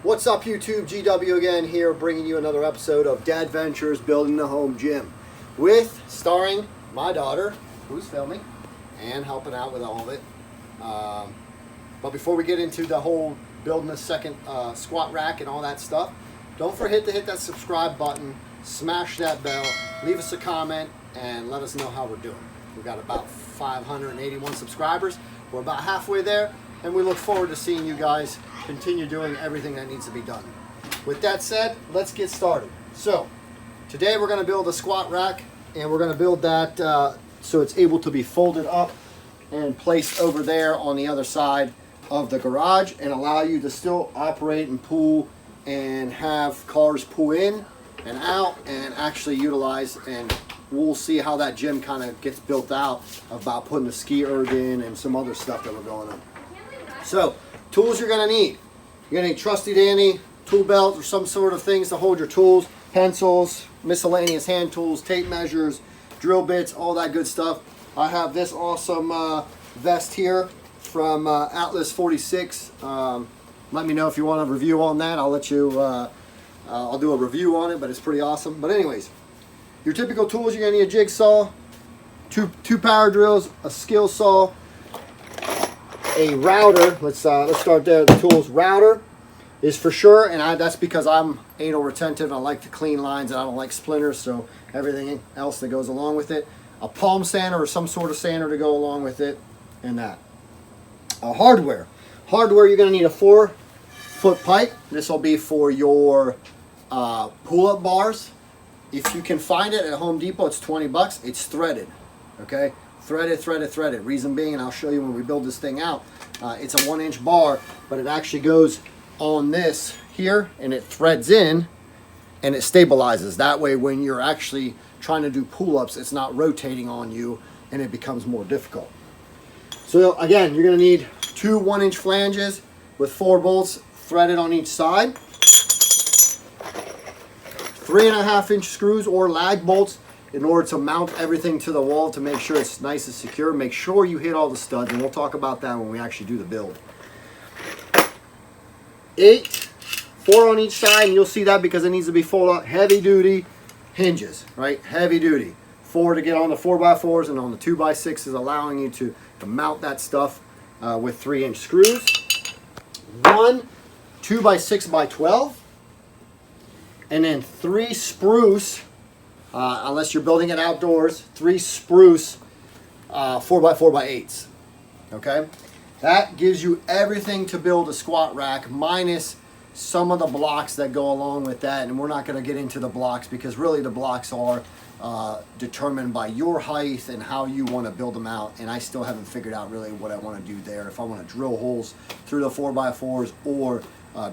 What's up, YouTube? GW again here, bringing you another episode of Dad Ventures Building the Home Gym, starring my daughter, who's filming and helping out with all of it. But before we get into the whole building a second squat rack and all that stuff, don't forget to hit that subscribe button, smash that bell, leave us a comment, and let us know how we're doing. We've got about 581 subscribers. We're about halfway there, and we look forward to seeing you guys continue doing everything that needs to be done. With that said, let's get started. So today we're going to build a squat rack, and we're going to build that so it's able to be folded up and placed over there on the other side of the garage and allow you to still operate and pull and have cars pull in and out and actually utilize. And we'll see how that gym kind of gets built out about putting the ski erg in and some other stuff that we're going on. So tools you're going to need. You're going to need trusty dandy tool belt or some sort of things to hold your tools, pencils, miscellaneous hand tools, tape measures, drill bits, all that good stuff. I have this awesome vest here from Atlas 46. Let me know if you want a review on that. I'll let you, I'll do a review on it, but it's pretty awesome. But anyways, your typical tools, you're going to need a jigsaw, two power drills, a skill saw, a router. Let's start there. The tools router is for sure, and that's because I'm anal retentive. I like to clean lines, and I don't like splinters, so everything else that goes along with it. A palm sander or some sort of sander to go along with it, and that. Hardware, you're going to need a 4-foot pipe. This will be for your pull-up bars. If you can find it at Home Depot, it's 20 bucks. It's threaded, okay? Threaded. Reason being, and I'll show you when we build this thing out, it's a 1-inch bar, but it actually goes on this here, and it threads in, and it stabilizes. That way, when you're actually trying to do pull-ups, it's not rotating on you, and it becomes more difficult. So again, you're going to need 2 1-inch flanges with 4 bolts threaded on each side, 3.5-inch screws or lag bolts in order to mount everything to the wall to make sure it's nice and secure. Make sure you hit all the studs, and we'll talk about that when we actually do the build. 4 on each side, and you'll see that because it needs to be folded up. Heavy duty hinges, right? Heavy duty. 4 to get on the 4x4s, and on the 2x6s, allowing you to mount that stuff with 3-inch screws. 1 2x6x12, and then 3 spruce, unless you're building it outdoors, 3 spruce 4x4x8s. Okay, that gives you everything to build a squat rack, minus some of the blocks that go along with that. And we're not going to get into the blocks because really the blocks are determined by your height and how you want to build them out. And I still haven't figured out really what I want to do there. If I want to drill holes through the 4x4s or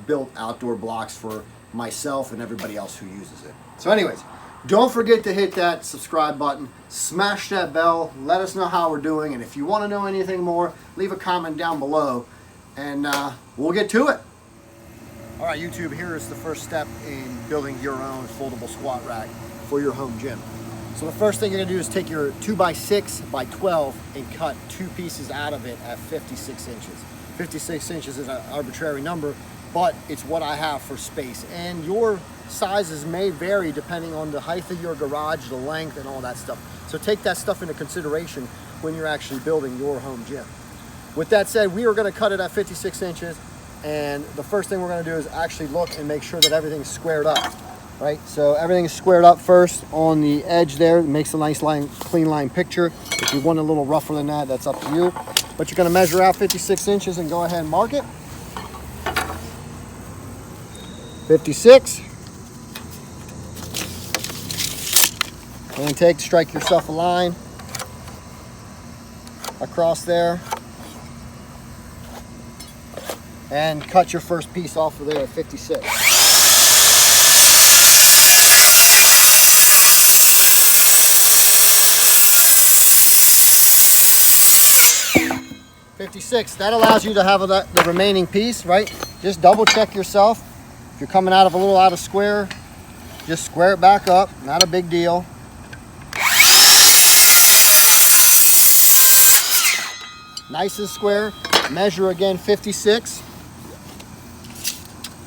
build outdoor blocks for myself and everybody else who uses it. So anyways, don't forget to hit that subscribe button, smash that bell, let us know how we're doing, and if you want to know anything more, leave a comment down below, and we'll get to it. All right, YouTube, here is the first step in building your own foldable squat rack for your home gym. So the first thing you're gonna do is take your 2x6x12 and cut 2 pieces out of it at 56 inches. 56 inches is an arbitrary number, but it's what I have for space. And your sizes may vary depending on the height of your garage, the length, and all that stuff. So take that stuff into consideration when you're actually building your home gym. With that said, we are gonna cut it at 56 inches. And the first thing we're gonna do is actually look and make sure that everything's squared up, right? So everything is squared up first on the edge there. It makes a nice line, clean line picture. If you want a little rougher than that, that's up to you. But you're gonna measure out 56 inches and go ahead and mark it. 56. And strike yourself a line across there. And cut your first piece off of there at 56. That allows you to have the remaining piece, right? Just double check yourself. If you're coming out of a little out of square, just square it back up. Not a big deal. Nice and square. Measure again 56.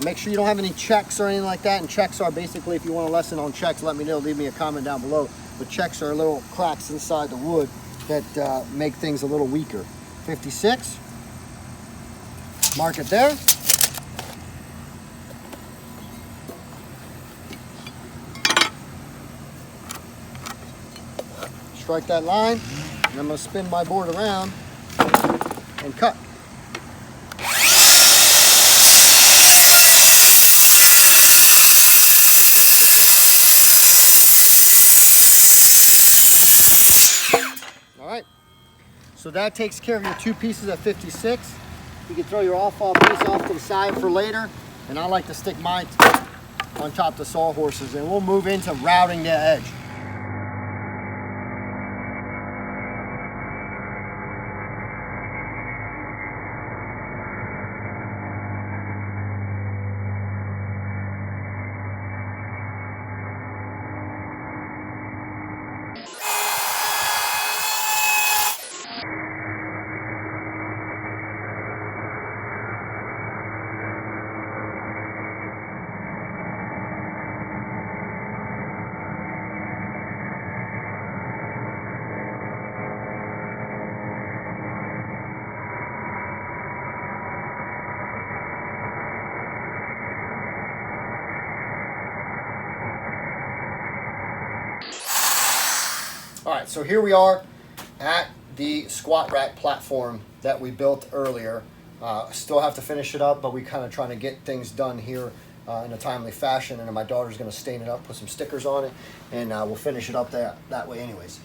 Make sure you don't have any checks or anything like that. And checks are basically, if you want a lesson on checks, let me know. Leave me a comment down below. But checks are little cracks inside the wood that make things a little weaker. 56. Mark it there. Strike that line, and I'm going to spin my board around and cut. All right, so that takes care of your two pieces at 56. You can throw your off-fall piece off to the side for later, and I like to stick mine on top of the sawhorses, and we'll move into routing the edge. All right, so here we are at the squat rack platform that we built earlier. Still have to finish it up, but we kind of trying to get things done here in a timely fashion. And then my daughter's going to stain it up, put some stickers on it, and we'll finish it up that way anyways.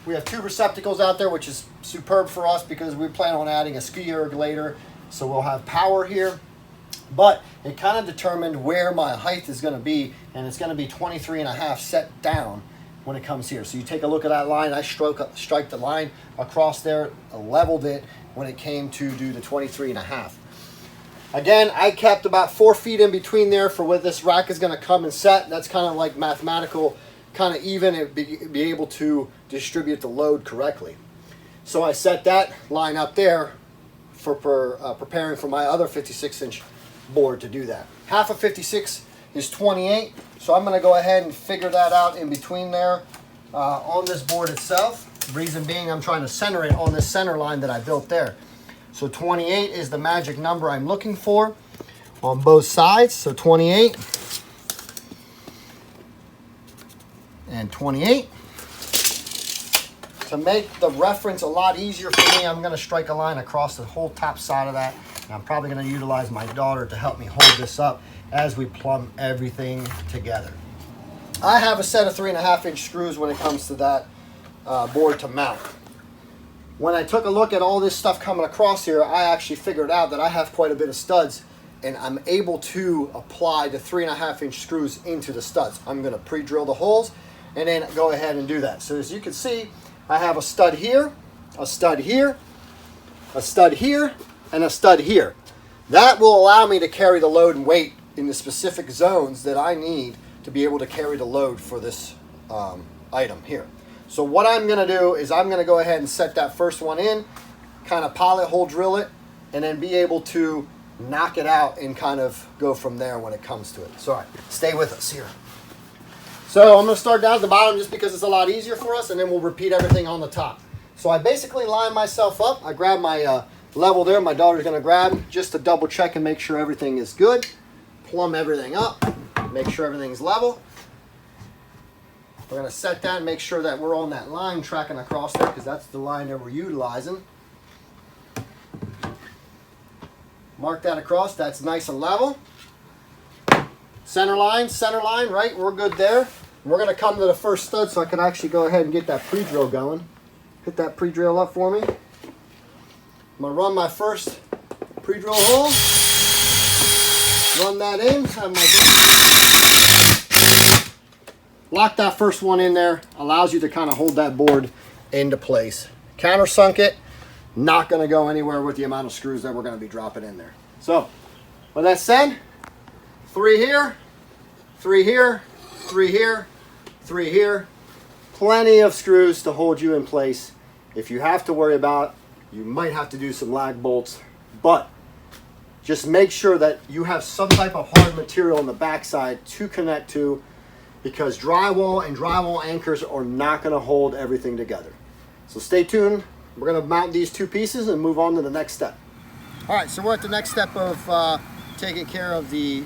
We have two receptacles out there, which is superb for us because we plan on adding a ski erg later. So we'll have power here. But it kind of determined where my height is going to be, and it's going to be 23.5 set down when it comes here. So you take a look at that line. I strike the line across there, leveled it when it came to do the 23.5. Again, I kept about 4 feet in between there for where this rack is going to come and set. That's kind of like mathematical, kind of even, and be able to distribute the load correctly. So I set that line up there for preparing for my other 56-inch board to do that. Half of 56 is 28, so I'm going to go ahead and figure that out in between there on this board itself. Reason being, I'm trying to center it on this center line that I built there. So 28 is the magic number I'm looking for on both sides. So 28 and 28. To make the reference a lot easier for me, I'm going to strike a line across the whole top side of that. And I'm probably going to utilize my daughter to help me hold this up as we plumb everything together. I have a set of 3.5-inch screws when it comes to that board to mount. When I took a look at all this stuff coming across here, I actually figured out that I have quite a bit of studs, and I'm able to apply the 3.5-inch screws into the studs. I'm going to pre-drill the holes and then go ahead and do that. So as you can see, I have a stud here, a stud here, a stud here, and a stud here. That will allow me to carry the load and weight in the specific zones that I need to be able to carry the load for this item here. So what I'm going to do is I'm going to go ahead and set that first one in, kind of pilot hole drill it, and then be able to knock it out and kind of go from there when it comes to it. So all right, stay with us here. So I'm going to start down at the bottom just because it's a lot easier for us, and then we'll repeat everything on the top. So I basically line myself up. I grab my level there. My daughter's going to grab just to double check and make sure everything is good. Plumb everything up. Make sure everything's level. We're going to set that and make sure that we're on that line tracking across there because that's the line that we're utilizing. Mark that across. That's nice and level. Center line, right? We're good there. We're going to come to the first stud so I can actually go ahead and get that pre-drill going. Hit that pre-drill up for me. I'm going to run my first pre-drill hole. Run that in. Have my lock that first one in there. Allows you to kind of hold that board into place. Countersunk it. Not going to go anywhere with the amount of screws that we're going to be dropping in there. So, with that said, 3 here, 3 here, 3 here, 3 here. Plenty of screws to hold you in place. If you have to worry about, you might have to do some lag bolts, but just make sure that you have some type of hard material on the backside to connect to, because drywall and drywall anchors are not going to hold everything together. So stay tuned. We're going to mount these two pieces and move on to the next step. All right, so we're at the next step of taking care of the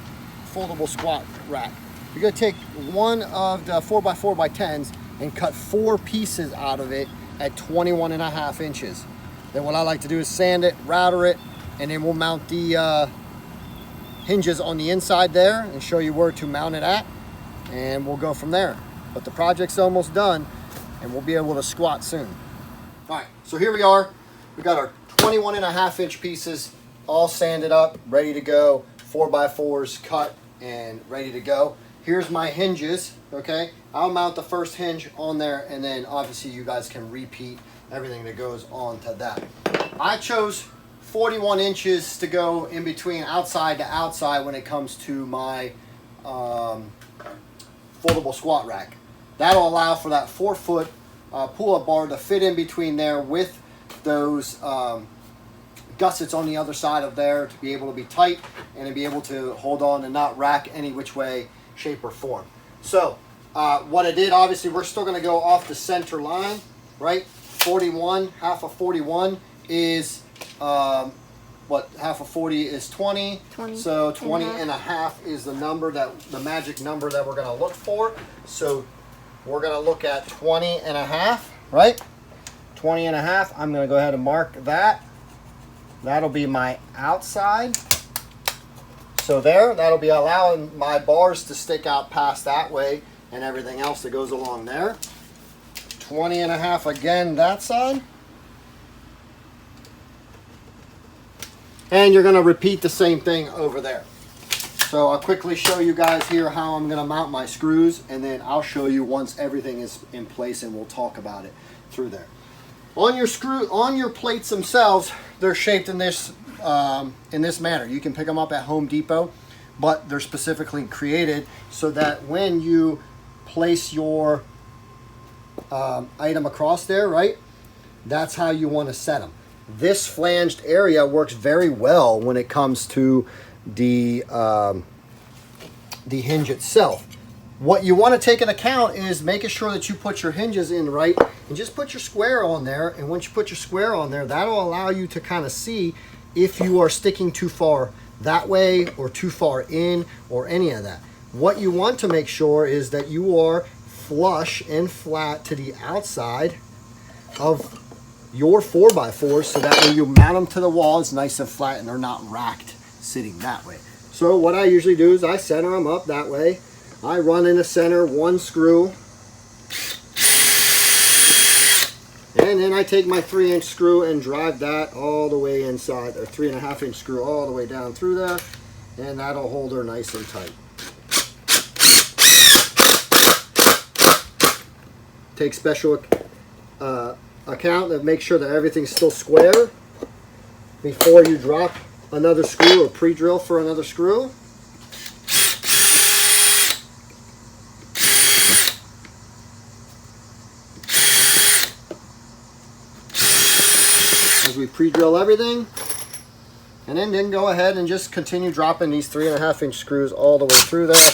foldable squat rack. You're going to take one of the 4x4x10s and cut 4 pieces out of it at 21.5 inches. Then what I like to do is sand it, router it, and then we'll mount the hinges on the inside there and show you where to mount it at, and we'll go from there. But the project's almost done and we'll be able to squat soon. All right, so here we are. We got our 21.5 inch pieces all sanded up, ready to go, 4x4s cut and ready to go. Here's my hinges, okay? I'll mount the first hinge on there, and then obviously you guys can repeat everything that goes on to that. I chose 41 inches to go in between outside to outside when it comes to my foldable squat rack. That'll allow for that 4-foot pull-up bar to fit in between there with those gussets on the other side of there to be able to be tight and to be able to hold on and not rack any which way, shape, or form. So what I did, obviously we're still going to go off the center line, right? 41, half of 41 is what, half of 40 is 20. So 20 and a half is the number, that the magic number that we're going to look for. So we're going to look at 20 and a half, right? 20 and a half. I'm going to go ahead and mark that. That'll be my outside. So there, that'll be allowing my bars to stick out past that way and everything else that goes along there. 20 and a half again that side. And you're going to repeat the same thing over there. So I'll quickly show you guys here how I'm going to mount my screws, and then I'll show you once everything is in place and we'll talk about it through there. On your plates themselves, they're shaped in this manner. You can pick them up at Home Depot, but they're specifically created so that when you place your item across there, right, that's how you want to set them. This flanged area works very well when it comes to the hinge itself. What you want to take into account is making sure that you put your hinges in right, and just put your square on there. And once you put your square on there, that'll allow you to kind of see if you are sticking too far that way or too far in or any of that. What you want to make sure is that you are flush and flat to the outside of your 4x4s, so that when you mount them to the wall, it's nice and flat and they're not racked sitting that way. So what I usually do is I center them up that way. I run in the center one screw, and then I take my 3-inch screw and drive that all the way inside, or 3.5-inch screw all the way down through there, and that'll hold her nice and tight. Take special account to make sure that everything's still square before you drop another screw or pre-drill for another screw. As we pre-drill everything, and then go ahead and just continue dropping these 3.5-inch screws all the way through there.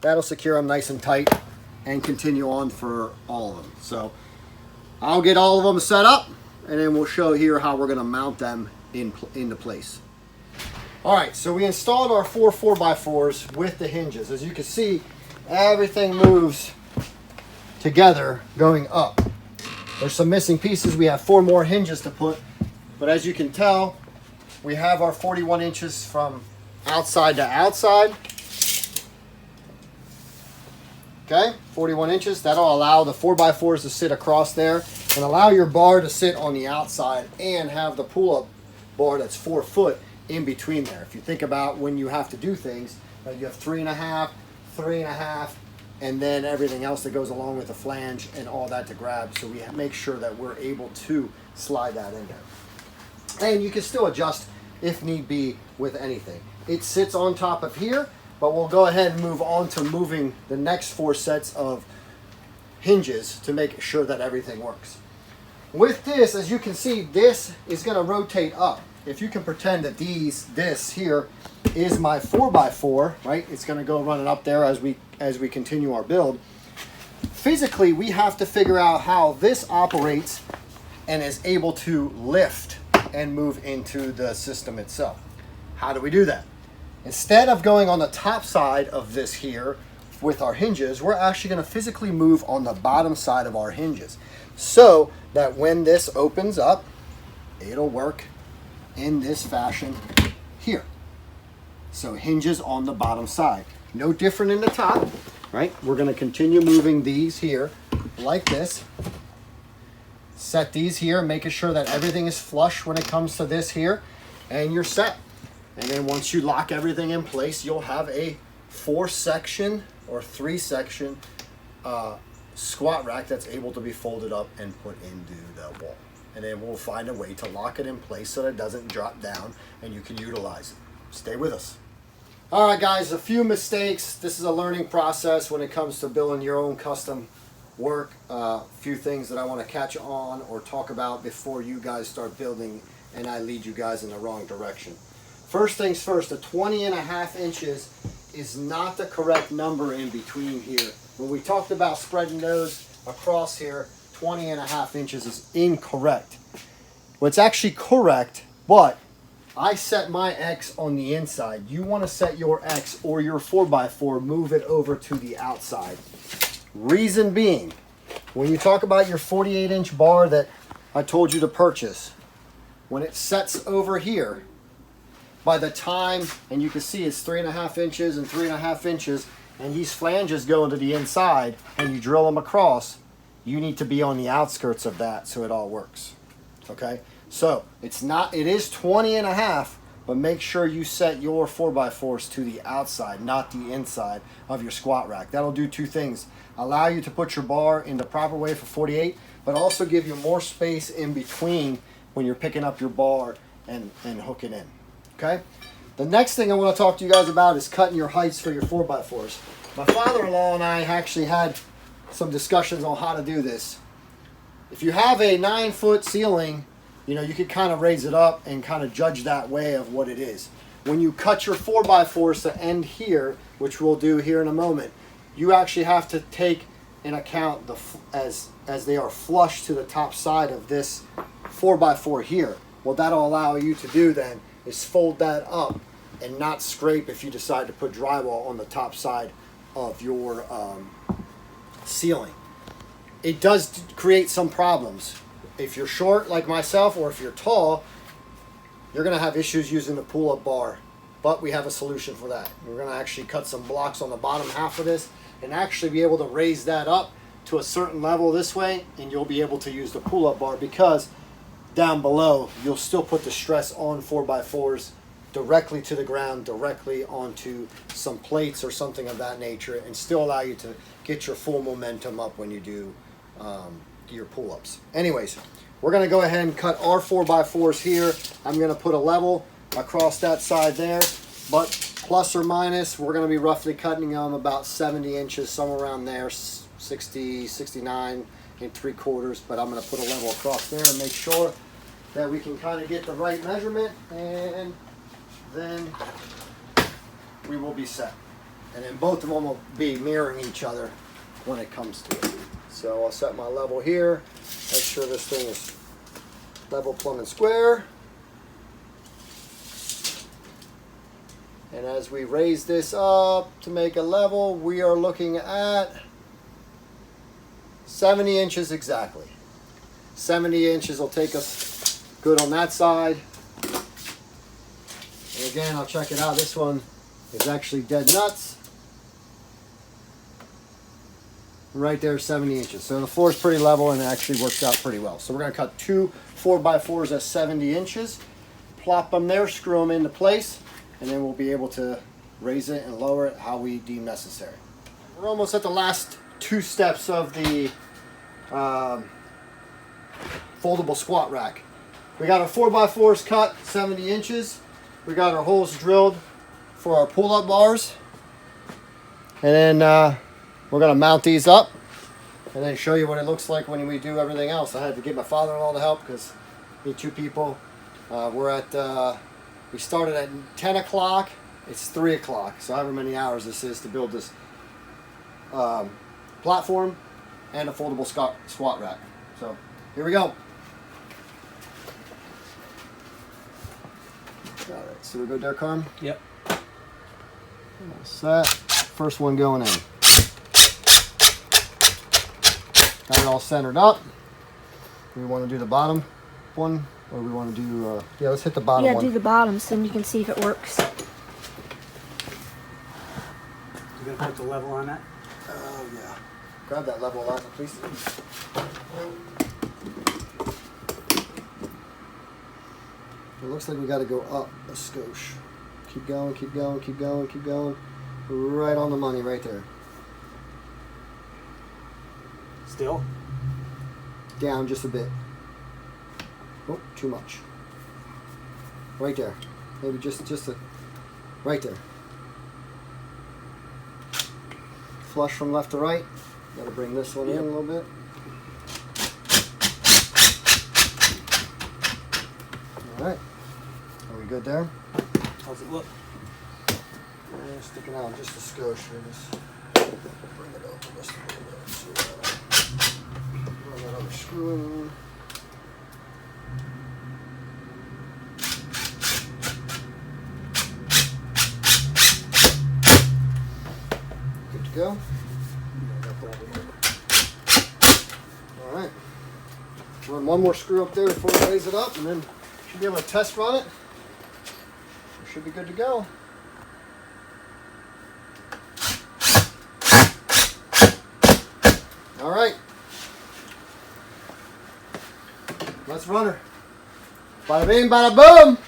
That'll secure them nice and tight and continue on for all of them. So I'll get all of them set up, and then we'll show here how we're going to mount them into place. All right, so we installed our 4 4x4s with the hinges. As you can see, everything moves together going up. There's some missing pieces. We have 4 more hinges to put, but as you can tell, we have our 41 inches from outside to outside. Okay, 41 inches. That'll allow the 4x4s to sit across there and allow your bar to sit on the outside and have the pull-up bar that's 4 foot in between there. If you think about when you have to do things, you have 3.5, 3.5, and then everything else that goes along with the flange and all that to grab. So we make sure that we're able to slide that in there. And you can still adjust if need be with anything. It sits on top of here, but we'll go ahead and move on to moving the next 4 sets of hinges to make sure that everything works. With this, as you can see, this is going to rotate up. if you can pretend that this here is my 4x4, right? It's going to go running up there as we continue our build. Physically, we have to figure out how this operates and is able to lift and move into the system itself. How do we do that? Instead of going on the top side of this here with our hinges, we're actually going to physically move on the bottom side of our hinges, so that when this opens up, it'll work in this fashion here. So hinges on the bottom side. No different in the top, right? We're going to continue moving these here like this. Set these here, making sure that everything is flush when it comes to this here, and you're set. And then once you lock everything in place, you'll have a 4-section or 3-section squat rack that's able to be folded up and put into the wall. And then we'll find a way to lock it in place so that it doesn't drop down and you can utilize it. Stay with us. All right, guys, a few mistakes. This is a learning process when it comes to building your own custom work. A few things that I want to catch on or talk about before you guys start building and I lead you guys in the wrong direction. First things first, the 20.5 inches is not the correct number in between here. When we talked about spreading those across here, 20.5 inches is incorrect. What's actually correct, but I set my X on the inside. You want to set your X or your 4x4, move it over to the outside. Reason being, when you talk about your 48-inch bar that I told you to purchase, when it sets over here, by the time, and you can see it's 3.5 inches and 3.5 inches, and these flanges go into the inside and you drill them across, you need to be on the outskirts of that so it all works. Okay? So it is 20.5, but make sure you set your 4x4s to the outside, not the inside of your squat rack. That'll do two things. Allow you to put your bar in the proper way for 48, but also give you more space in between when you're picking up your bar and hooking in. Okay? The next thing I want to talk to you guys about is cutting your heights for your 4x4s. My father-in-law and I actually had some discussions on how to do this. If you have a 9-foot ceiling, you could kind of raise it up and kind of judge that way of what it is. When you cut your 4x4s to end here, which we'll do here in a moment, you actually have to take in account as they are flush to the top side of this 4x4 here. What that'll allow you to do then is fold that up and not scrape if you decide to put drywall on the top side of your ceiling. It does create some problems. If you're short like myself or if you're tall, you're going to have issues using the pull-up bar, but we have a solution for that. We're going to actually cut some blocks on the bottom half of this and actually be able to raise that up to a certain level this way, and you'll be able to use the pull-up bar, because down below you'll still put the stress on 4x4s directly to the ground, directly onto some plates or something of that nature, and still allow you to get your full momentum up when you do your pull-ups. Anyways, we're going to go ahead and cut our 4x4s here. I'm going to put a level across that side there, but plus or minus, we're going to be roughly cutting them about 70 inches, somewhere around there, 60, 69 and 3/4, but I'm going to put a level across there and make sure that we can kind of get the right measurement, and then we will be set. And then both of them will be mirroring each other when it comes to it. So I'll set my level here, make sure this thing is level, plumb, and square. And as we raise this up to make a level, we are looking at 70 inches exactly. 70 inches will take us good on that side. And again, I'll check it out. This one is actually dead nuts. Right there, 70 inches. So the floor is pretty level and it actually works out pretty well. So we're going to cut two 4x4s at 70 inches, plop them there, screw them into place, and then we'll be able to raise it and lower it how we deem necessary. We're almost at the last two steps of the foldable squat rack. We got our 4x4s cut 70 inches. We got our holes drilled for our pull-up bars. And then we're going to mount these up and then show you what it looks like when we do everything else. I had to get my father-in-law to help because we need two people We're at, we started at 10 o'clock. It's 3 o'clock. So however many hours this is to build this platform and a foldable squat rack. So here we go. All right, so we go there, Carm? Yep. All set. First one going in. Got it all centered up. Do we want to do the bottom one, or we want to do, yeah, let's hit the bottom one. Yeah, do the bottom so then you can see if it works. You gonna put the level on that? Oh, yeah. Grab that level, Eliza, please. It looks like we got to go up a skosh. Keep going, keep going, keep going, keep going. Right on the money, right there. Still? Down just a bit. Oh, too much. Right there. Maybe just a, right there. Flush from left to right. Got to bring this one in a little bit. All right. Are we good there? How's it look? Yeah, sticking out just a skosh here. Just bring it over just a little bit. So, run that other screw in. Good to go. All right. Run one more screw up there before we raise it up, and then should be able to test run it. We should be good to go. All right. Let's run her. Bada bing, bada boom.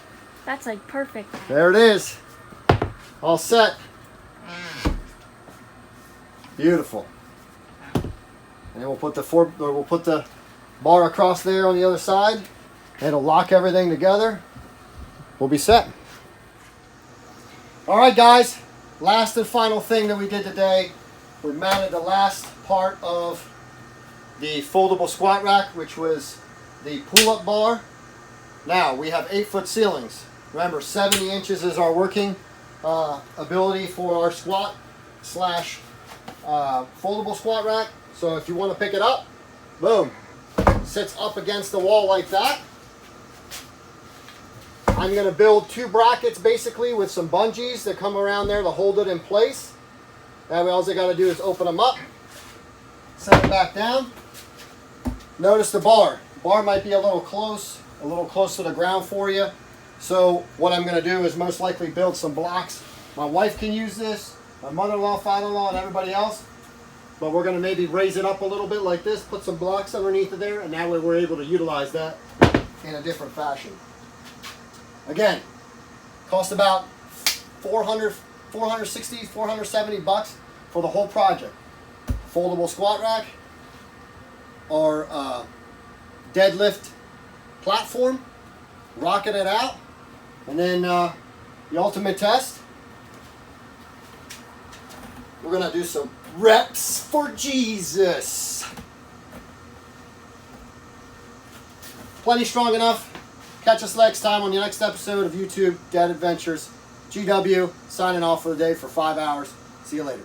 That's like perfect. There it is. All set. Beautiful. And then we'll put the bar across there on the other side. It'll lock everything together. We'll be set. All right, guys. Last and final thing that we did today. We mounted the last part of the foldable squat rack, which was the pull-up bar. Now we have 8-foot ceilings. Remember, 70 inches is our working ability for our squat slash foldable squat rack. So if you want to pick it up, boom, sits up against the wall like that. I'm going to build 2 brackets basically with some bungees that come around there to hold it in place. That way all I got to do is open them up, set it back down. Notice the bar. The bar might be a little close to the ground for you. So what I'm going to do is most likely build some blocks. My wife can use this, my mother-in-law, father-in-law, and everybody else. But we're going to maybe raise it up a little bit like this, put some blocks underneath it there, and that way we're able to utilize that in a different fashion. Again, cost about $460, $470 for the whole project. Foldable squat rack, our deadlift platform, rocking it out, and then the ultimate test. We're gonna do some reps for Jesus. Plenty strong enough. Catch us next time on the next episode of YouTube Dad Adventures. GW signing off for the day for 5 hours. See you later.